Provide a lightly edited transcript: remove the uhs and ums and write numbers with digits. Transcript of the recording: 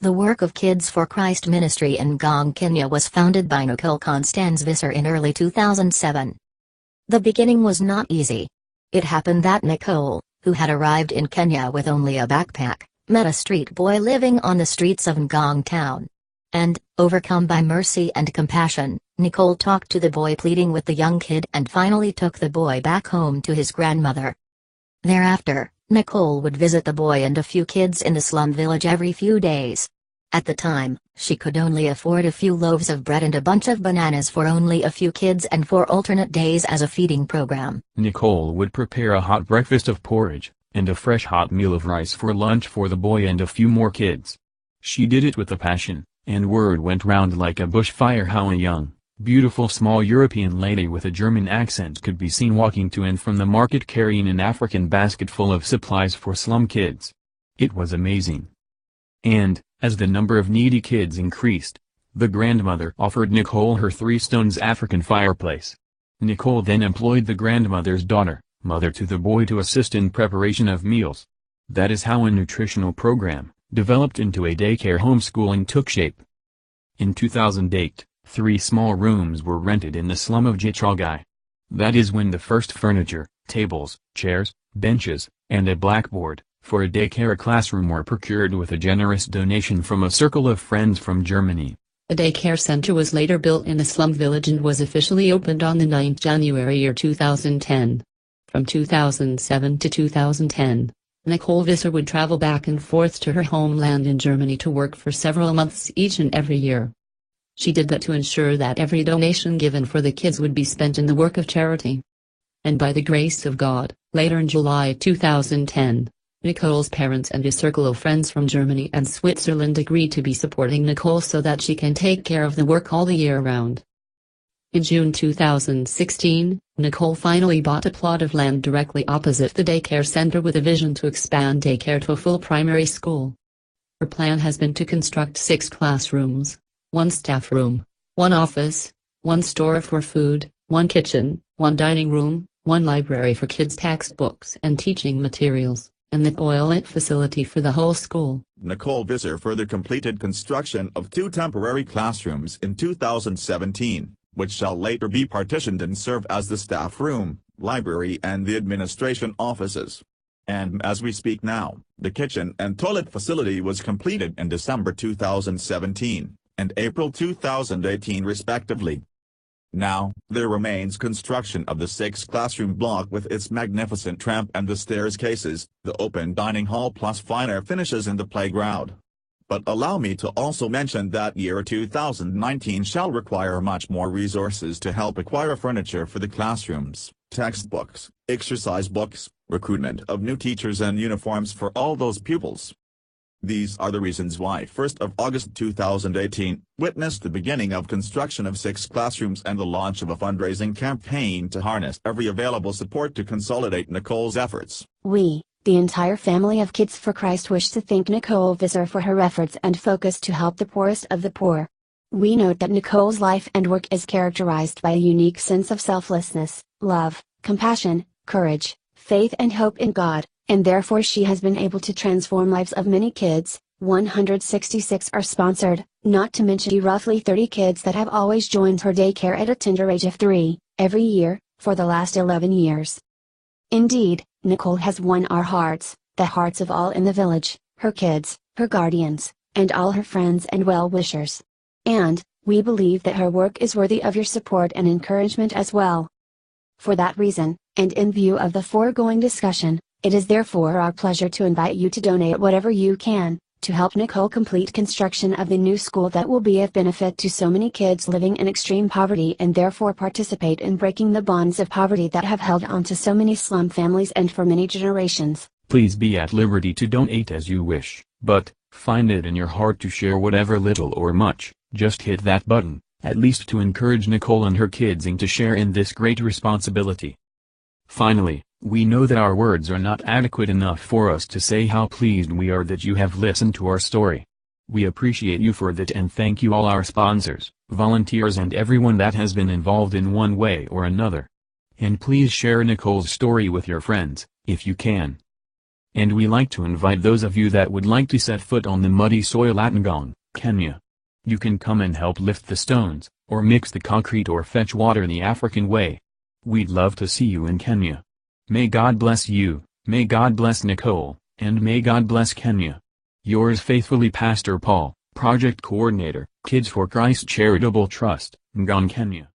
The work of Kids for Christ Ministry in Ngong, Kenya was founded by Nicole Constance Visser in early 2007. The beginning was not easy. It happened that Nicole, who had arrived in Kenya with only a backpack, met a street boy living on the streets of Ngong town. And, overcome by mercy and compassion, Nicole talked to the boy, pleading with the young kid, and finally took the boy back home to his grandmother. Thereafter, Nicole would visit the boy and a few kids in the slum village every few days. At the time, she could only afford a few loaves of bread and a bunch of bananas for only a few kids and for alternate days as a feeding program. Nicole would prepare a hot breakfast of porridge, and a fresh hot meal of rice for lunch for the boy and a few more kids. She did it with a passion, and word went round like a bushfire how a young, beautiful small European lady with a German accent could be seen walking to and from the market carrying an African basket full of supplies for slum kids. It was amazing. And, as the number of needy kids increased, the grandmother offered Nicole her 3 stones African fireplace. Nicole then employed the grandmother's daughter, mother to the boy, to assist in preparation of meals. That is how a nutritional program, developed into a daycare homeschooling, took shape. In 2008, 3 small rooms were rented in the slum of Gitchragai. That is when the first furniture, tables, chairs, benches, and a blackboard, for a daycare classroom were procured with a generous donation from a circle of friends from Germany. A daycare center was later built in the slum village and was officially opened on the 9th January 2010. From 2007 to 2010, Nicole Visser would travel back and forth to her homeland in Germany to work for several months each and every year. She did that to ensure that every donation given for the kids would be spent in the work of charity. And by the grace of God, later in July 2010, Nicole's parents and a circle of friends from Germany and Switzerland agreed to be supporting Nicole so that she can take care of the work all the year round. In June 2016, Nicole finally bought a plot of land directly opposite the daycare center with a vision to expand daycare to a full primary school. Her plan has been to construct 6 classrooms, 1 staff room, 1 office, 1 store for food, 1 kitchen, 1 dining room, 1 library for kids' textbooks and teaching materials, and the toilet facility for the whole school. Nicole Visser further completed construction of 2 temporary classrooms in 2017, which shall later be partitioned and serve as the staff room, library and the administration offices. And as we speak now, the kitchen and toilet facility was completed in December 2017. And April 2018 respectively. Now, there remains construction of the 6th classroom block with its magnificent tramp and the stairs cases, the open dining hall plus finer finishes in the playground. But allow me to also mention that year 2019 shall require much more resources to help acquire furniture for the classrooms, textbooks, exercise books, recruitment of new teachers and uniforms for all those pupils. These are the reasons why 1st of August 2018 witnessed the beginning of construction of 6 classrooms and the launch of a fundraising campaign to harness every available support to consolidate Nicole's efforts. We, the entire family of Kids for Christ, wish to thank Nicole Visser for her efforts and focus to help the poorest of the poor. We note that Nicole's life and work is characterized by a unique sense of selflessness, love, compassion, courage, faith and hope in God. And therefore she has been able to transform lives of many kids. 166 are sponsored, not to mention the roughly 30 kids that have always joined her daycare at a tender age of 3, every year, for the last 11 years. Indeed, Nicole has won our hearts, the hearts of all in the village, her kids, her guardians, and all her friends and well-wishers. And, we believe that her work is worthy of your support and encouragement as well. For that reason, and in view of the foregoing discussion, it is therefore our pleasure to invite you to donate whatever you can, to help Nicole complete construction of the new school that will be of benefit to so many kids living in extreme poverty and therefore participate in breaking the bonds of poverty that have held on to so many slum families and for many generations. Please be at liberty to donate as you wish, but, find it in your heart to share whatever little or much, just hit that button, at least to encourage Nicole and her kids and to share in this great responsibility. Finally, we know that our words are not adequate enough for us to say how pleased we are that you have listened to our story. We appreciate you for that and thank you all our sponsors, volunteers and everyone that has been involved in one way or another. And please share Nicole's story with your friends, if you can. and we like to invite those of you that would like to set foot on the muddy soil at Ngong, Kenya. You can come and help lift the stones, or mix the concrete or fetch water the African way. We'd love to see you in Kenya. May God bless you, may God bless Nicole, and may God bless Kenya. Yours faithfully Pastor Paul, Project Coordinator, Kids for Christ Charitable Trust, Ngong, Kenya.